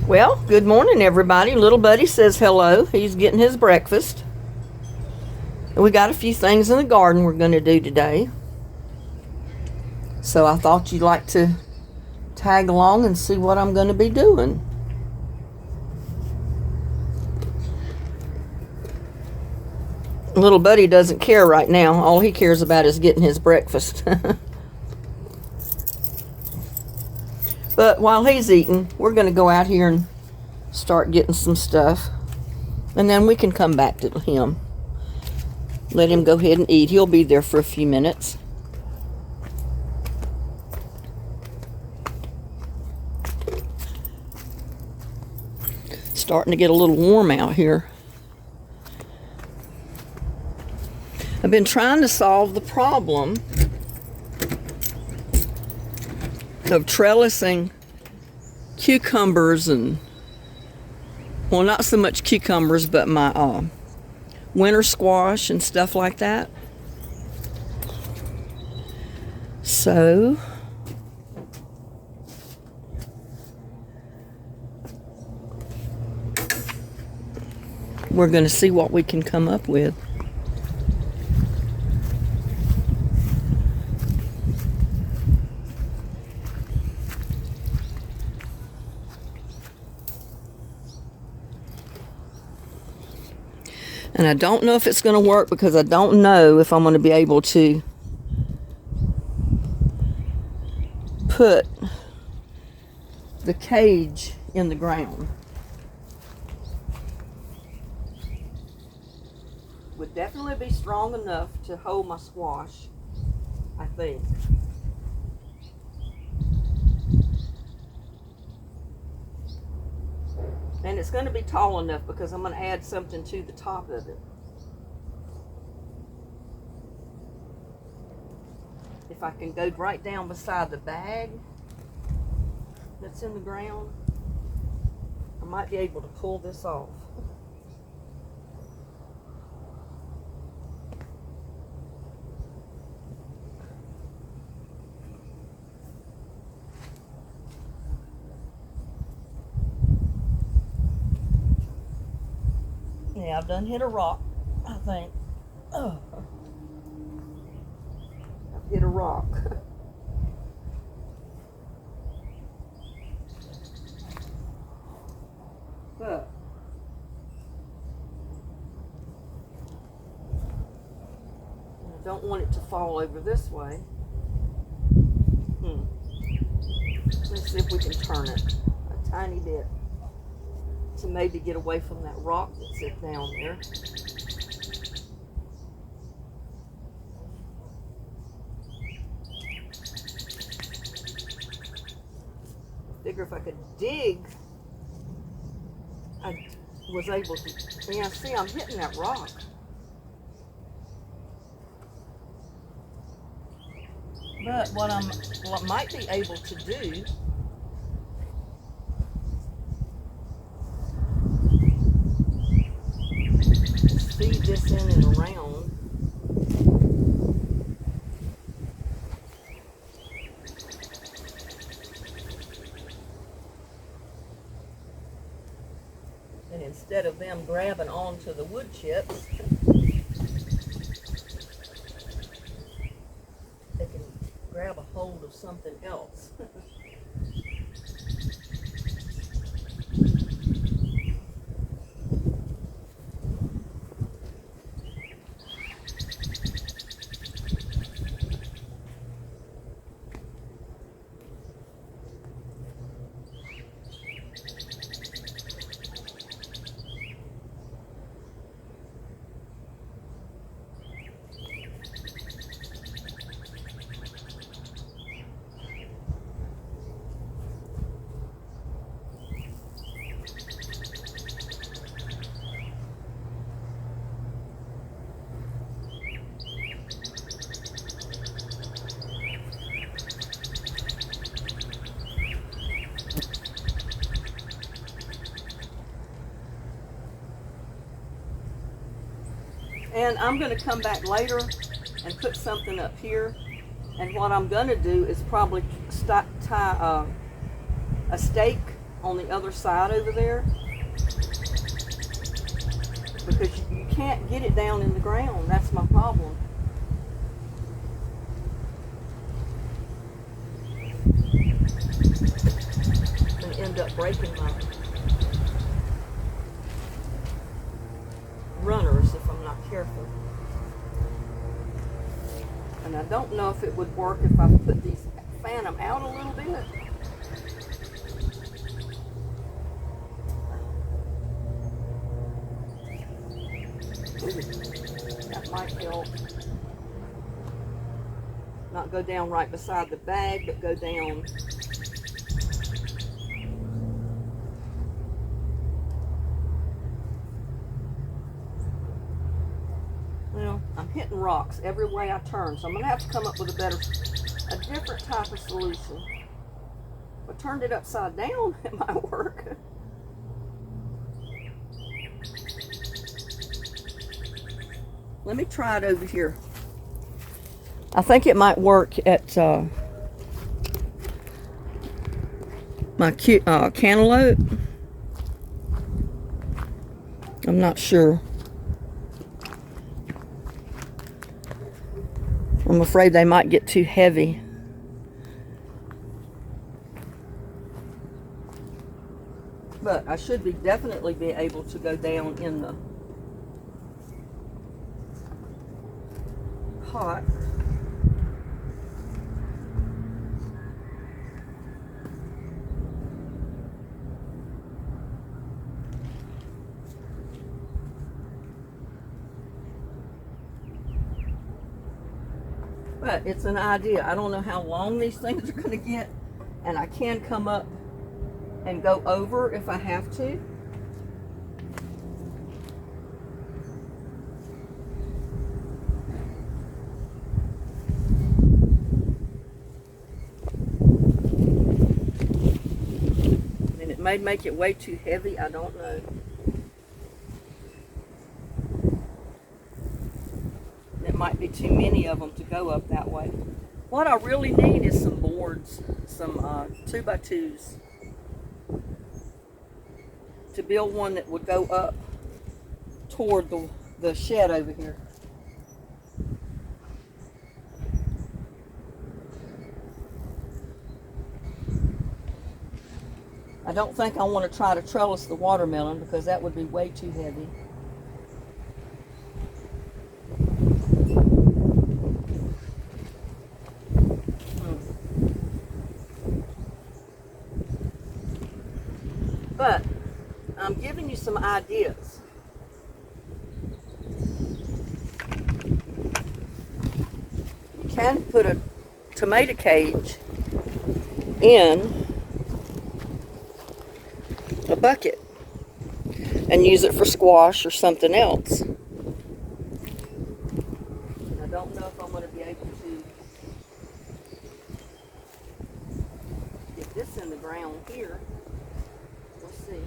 Well, good morning, everybody. Little Buddy says hello. He's getting his breakfast. We got a few things in the garden we're going to do today. So I thought you'd like to tag along and see what I'm going to be doing. Little Buddy doesn't care right now. All he cares about is getting his breakfast. But while he's eating, we're going to go out here and start getting some stuff. And then we can come back to him. Let him go ahead and eat. He'll be there for a few minutes. Starting to get a little warm out here. I've been trying to solve the problem of trellising cucumbers and, well, not so much cucumbers, but my winter squash and stuff like that. So we're going to see what we can come up with. And I don't know if it's going to work because I don't know if I'm going to be able to put the cage in the ground. Would definitely be strong enough to hold my squash, I think. And it's going to be tall enough because I'm going to add something to the top of it. If I can go right down beside the bag that's in the ground, I might be able to pull this off. Yeah, I've done hit a rock, I think. Oh, I've hit a rock. But I don't want it to fall over this way. Let's see if we can turn it a tiny bit to maybe get away from that rock that's down there. Figure if I could dig, I was able to. Yeah, see, I'm hitting that rock. But what I might be able to do is feed this in and around. And instead of them grabbing onto the wood chips, they can grab a hold of something else. And I'm going to come back later and put something up here. And what I'm going to do is probably tie a stake on the other side over there, because you can't get it down in the ground. That's my problem. I'm going to end up breaking my runners if I'm not careful. And I don't know if it would work if I put these, fan them out a little bit. That might help. Not go down right beside the bag, but go down. Well, I'm hitting rocks every way I turn, so I'm going to have to come up with a different type of solution. If I turned it upside down, it might work. Let me try it over here. I think it might work at my cantaloupe. I'm not sure. I'm afraid they might get too heavy. But I should definitely be able to go down in the pot. But it's an idea. I don't know how long these things are going to get, and I can come up and go over if I have to. And it may make it way too heavy, I don't know. It might be too many of them to go up that way. What I really need is some boards, some 2x2s, to build one that would go up toward the shed over here. I don't think I want to try to trellis the watermelon because that would be way too heavy. But I'm giving you some ideas. You can put a tomato cage in a bucket and use it for squash or something else. I don't know if I'm going to be able to get this in the ground here. We'll see.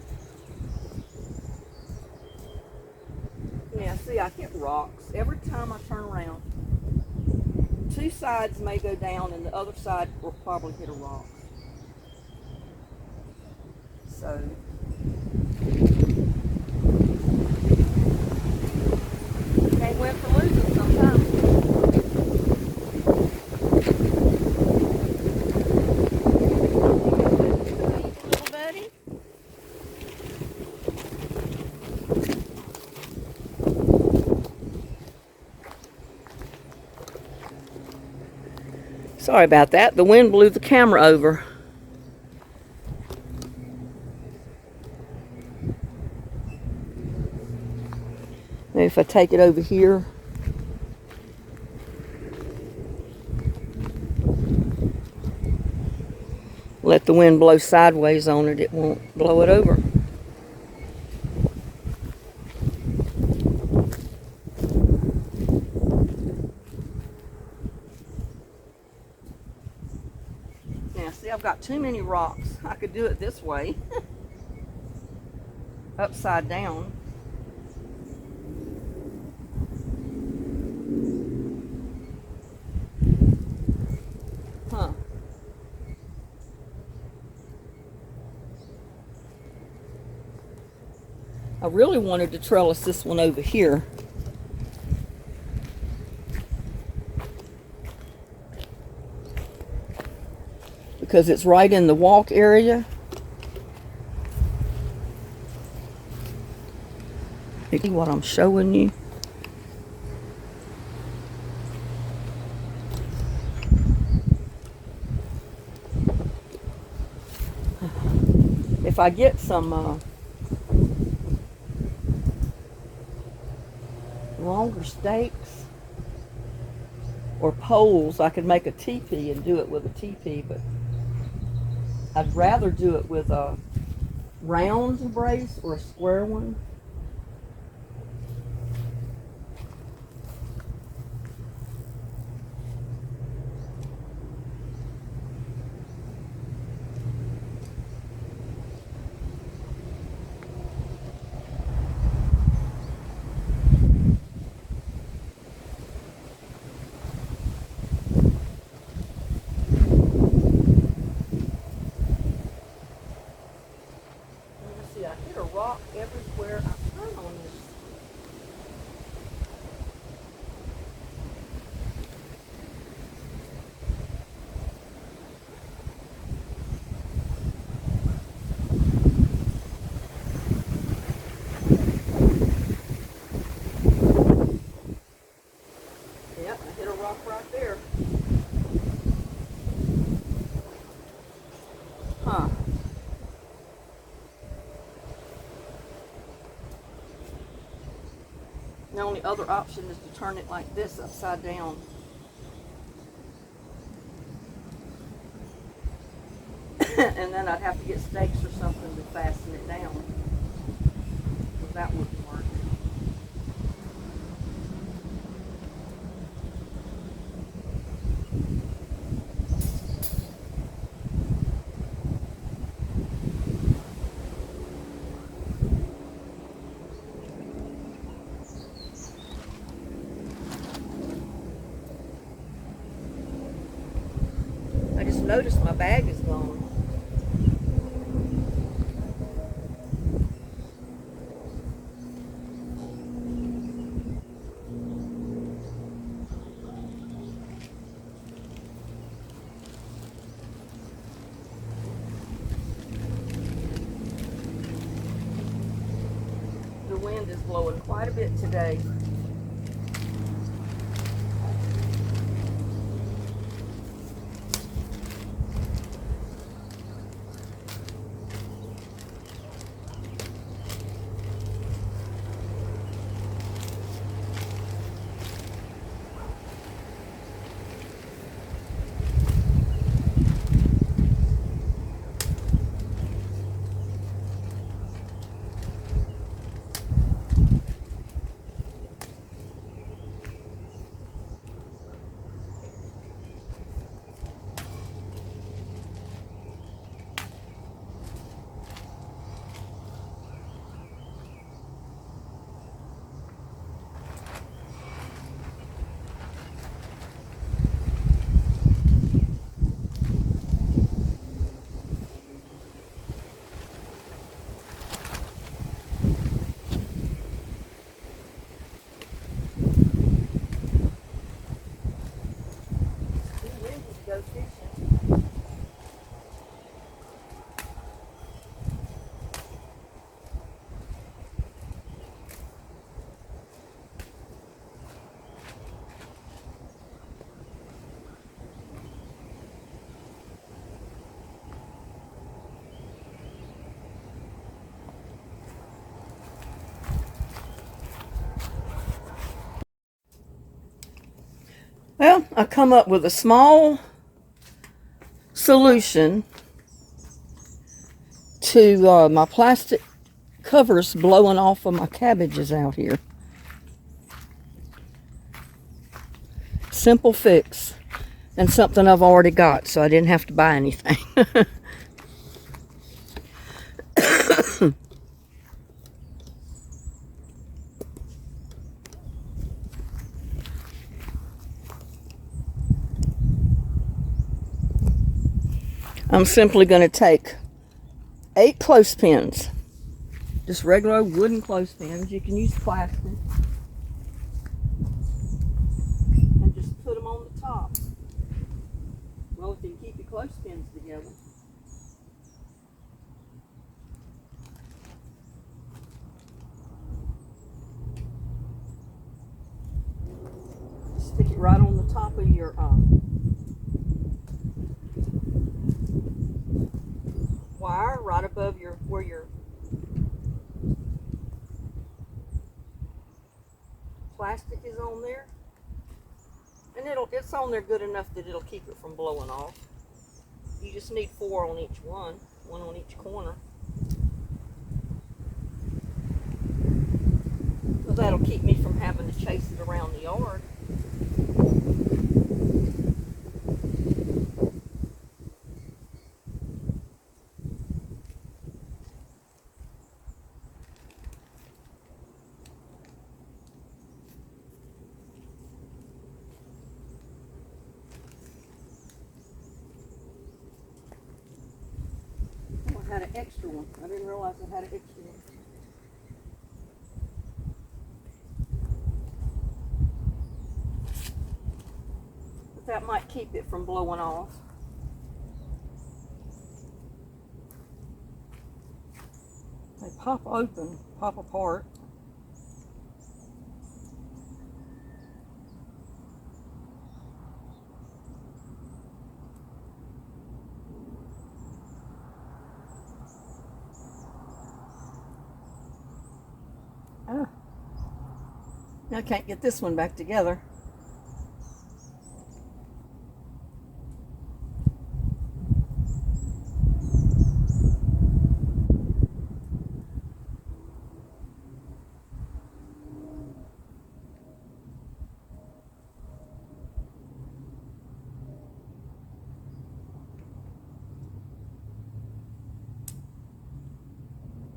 Yeah, see, I hit rocks every time I turn around. Two sides may go down and the other side will probably hit a rock. So can't win for losing sometimes. Little buddy. Sorry about that. The wind blew the camera over. Maybe if I take it over here. Let the wind blow sideways on it, it won't blow it over. Now, see, I've got too many rocks. I could do it this way. Upside down. Huh. I really wanted to trellis this one over here. Because it's right in the walk area. See what I'm showing you? If I get some longer stakes or poles, I could make a teepee and do it with a teepee, but I'd rather do it with a round brace or a square one. See, I hit a rock everywhere I turn on this. Yep, I hit a rock right there. Huh. The only other option is to turn it like this, upside down. And then I'd have to get stakes or something to fasten it down. But that wouldn't work. I just noticed my bag is gone. The wind is blowing quite a bit today. Go fishing. Well, I come up with a small solution to my plastic covers blowing off of my cabbages out here. Simple fix, and something I've already got, so I didn't have to buy anything. I'm simply going to take 8 clothespins, Just regular old wooden clothespins. You can use plastic. And just put them on the top. Well, if you can keep your clothespins together. Stick it right on the top of your wire, right above where your plastic is on there, and it's on there good enough that it'll keep it from blowing off. You just need 4 on each one on each corner. So that'll keep me from having to chase it around the yard. I had an extra one. I didn't realize I had an extra one. But that might keep it from blowing off. They pop open, pop apart. Oh. I can't get this one back together.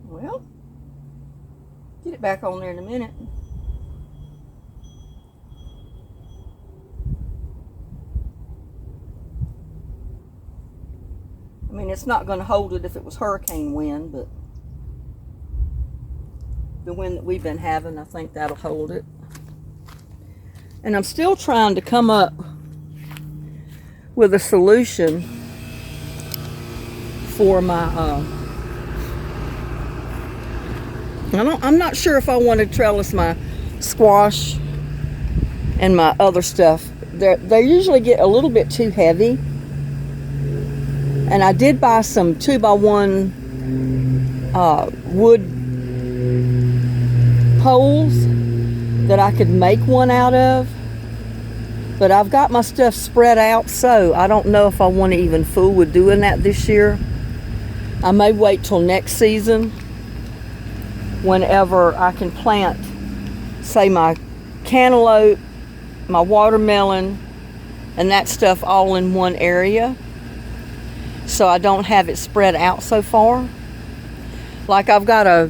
Well, get it back on there in a minute. I mean, it's not going to hold it if it was hurricane wind, but the wind that we've been having, I think that'll hold it. And I'm still trying to come up with a solution for my I'm not sure if I want to trellis my squash and my other stuff. They usually get a little bit too heavy. And I did buy some 2x1 wood poles that I could make one out of. But I've got my stuff spread out, so I don't know if I want to even fool with doing that this year. I may wait till next season, whenever I can plant, say, my cantaloupe, my watermelon, and that stuff all in one area, so I don't have it spread out so far. Like, I've got a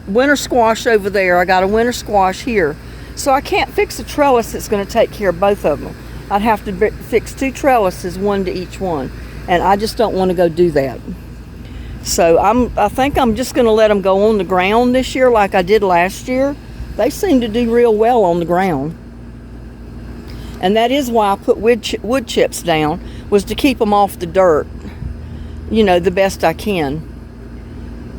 winter squash over there, I got a winter squash here, so I can't fix a trellis that's going to take care of both of them. I'd have to fix 2 trellises, one to each one, and I just don't want to go do that. So I think I'm just going to let them go on the ground this year like I did last year. They seem to do real well on the ground. And that is why I put wood chips down, was to keep them off the dirt, you know, the best I can.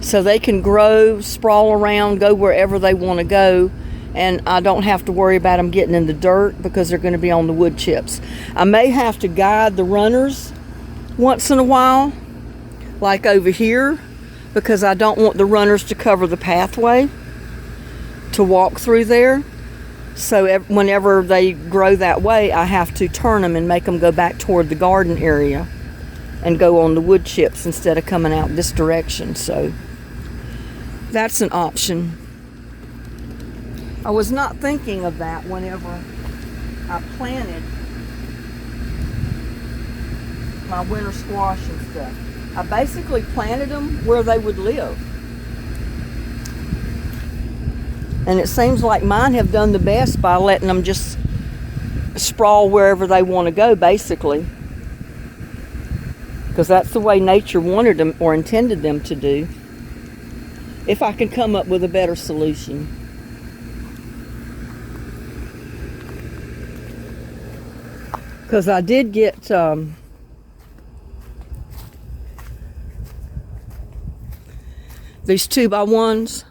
So they can grow, sprawl around, go wherever they want to go, and I don't have to worry about them getting in the dirt because they're going to be on the wood chips. I may have to guide the runners once in a while, like over here, because I don't want the runners to cover the pathway to walk through there. So whenever they grow that way, I have to turn them and make them go back toward the garden area and go on the wood chips instead of coming out this direction. So that's an option. I was not thinking of that whenever I planted my winter squash and stuff. I basically planted them where they would live. And it seems like mine have done the best by letting them just sprawl wherever they want to go, basically. Because that's the way nature wanted them or intended them to do. if I can come up with a better solution. Because I did get these 2x1s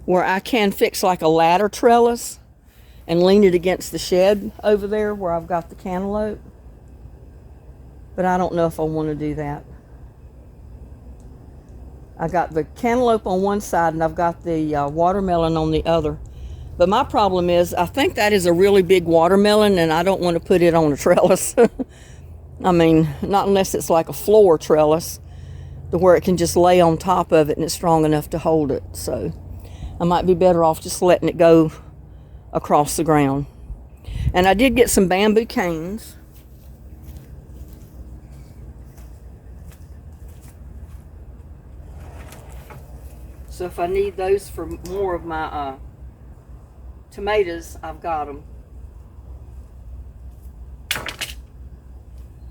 where I can fix like a ladder trellis and lean it against the shed over there where I've got the cantaloupe. But I don't know if I want to do that. I got the cantaloupe on one side and I've got the watermelon on the other. But my problem is, I think that is a really big watermelon and I don't want to put it on a trellis. I mean, not unless it's like a floor trellis to where it can just lay on top of it and it's strong enough to hold it. So I might be better off just letting it go across the ground. And I did get some bamboo canes. So if I need those for more of my tomatoes, I've got them.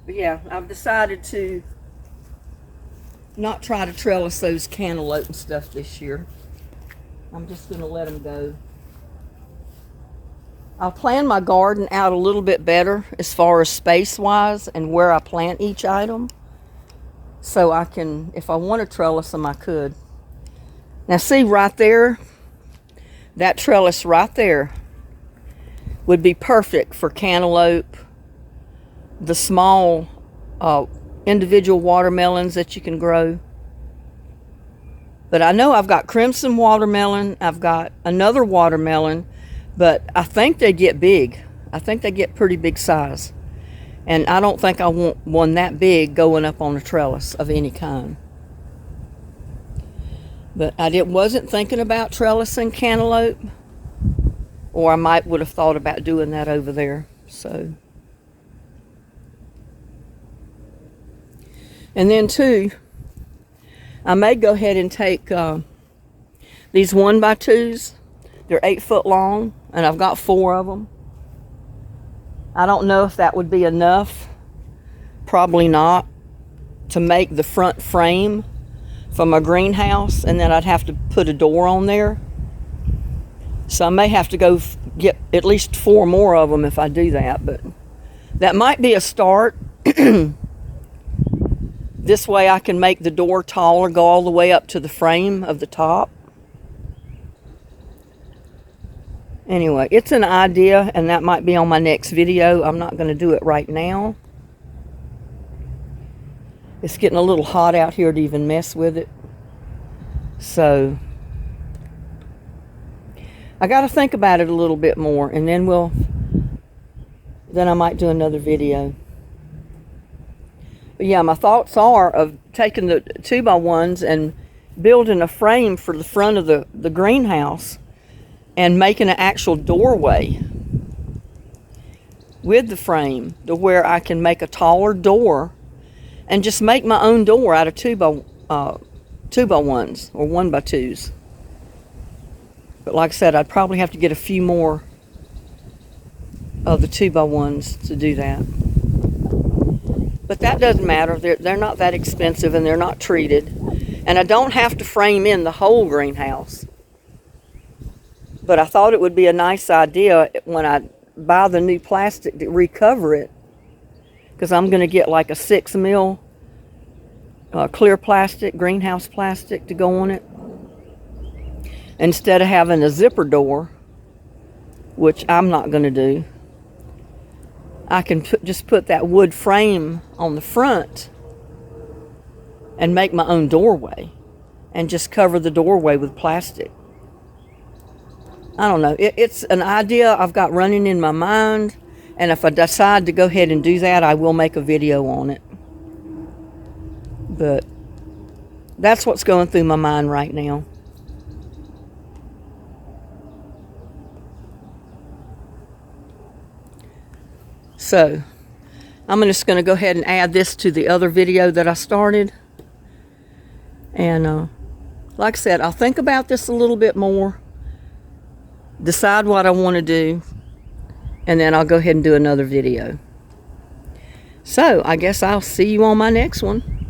But yeah, I've decided to not try to trellis those cantaloupe and stuff this year. I'm just going to let them go. I'll plan my garden out a little bit better as far as space-wise and where I plant each item. So I can, if I want to trellis them, I could. Now see right there, that trellis right there would be perfect for cantaloupe, the small individual watermelons that you can grow. But I know I've got crimson watermelon, I've got another watermelon, but I think they get big. I think they get pretty big size. And I don't think I want one that big going up on a trellis of any kind. But I wasn't thinking about trellising cantaloupe, or I would have thought about doing that over there. So, and then too, I may go ahead and take these 1x2s. They're 8 foot long, and I've got 4 of them. I don't know if that would be enough. Probably not, to make the front frame for my greenhouse, and then I'd have to put a door on there. So I may have to go get at least 4 more of them if I do that, but that might be a start. This way I can make the door taller, go all the way up to the frame of the top. Anyway, it's an idea, and that might be on my next video. I'm not going to do it right now. It's getting a little hot out here to even mess with it. So I got to think about it a little bit more, and then I might do another video. But yeah, my thoughts are of taking the 2x1s and building a frame for the front of the greenhouse and making an actual doorway with the frame to where I can make a taller door and just make my own door out of 2x1s or 1x2s. But like I said, I'd probably have to get a few more of the 2x1s to do that. But that doesn't matter. They're not that expensive, and they're not treated. And I don't have to frame in the whole greenhouse. But I thought it would be a nice idea when I buy the new plastic to recover it, because I'm going to get like a 6 mil clear plastic, greenhouse plastic to go on it, instead of having a zipper door, which I'm not going to do. I can just put that wood frame on the front and make my own doorway and just cover the doorway with plastic. I don't know. It's an idea I've got running in my mind, and if I decide to go ahead and do that, I will make a video on it. But that's what's going through my mind right now. So I'm just going to go ahead and add this to the other video that I started. And like I said, I'll think about this a little bit more, decide what I want to do, and then I'll go ahead and do another video. So I guess I'll see you on my next one.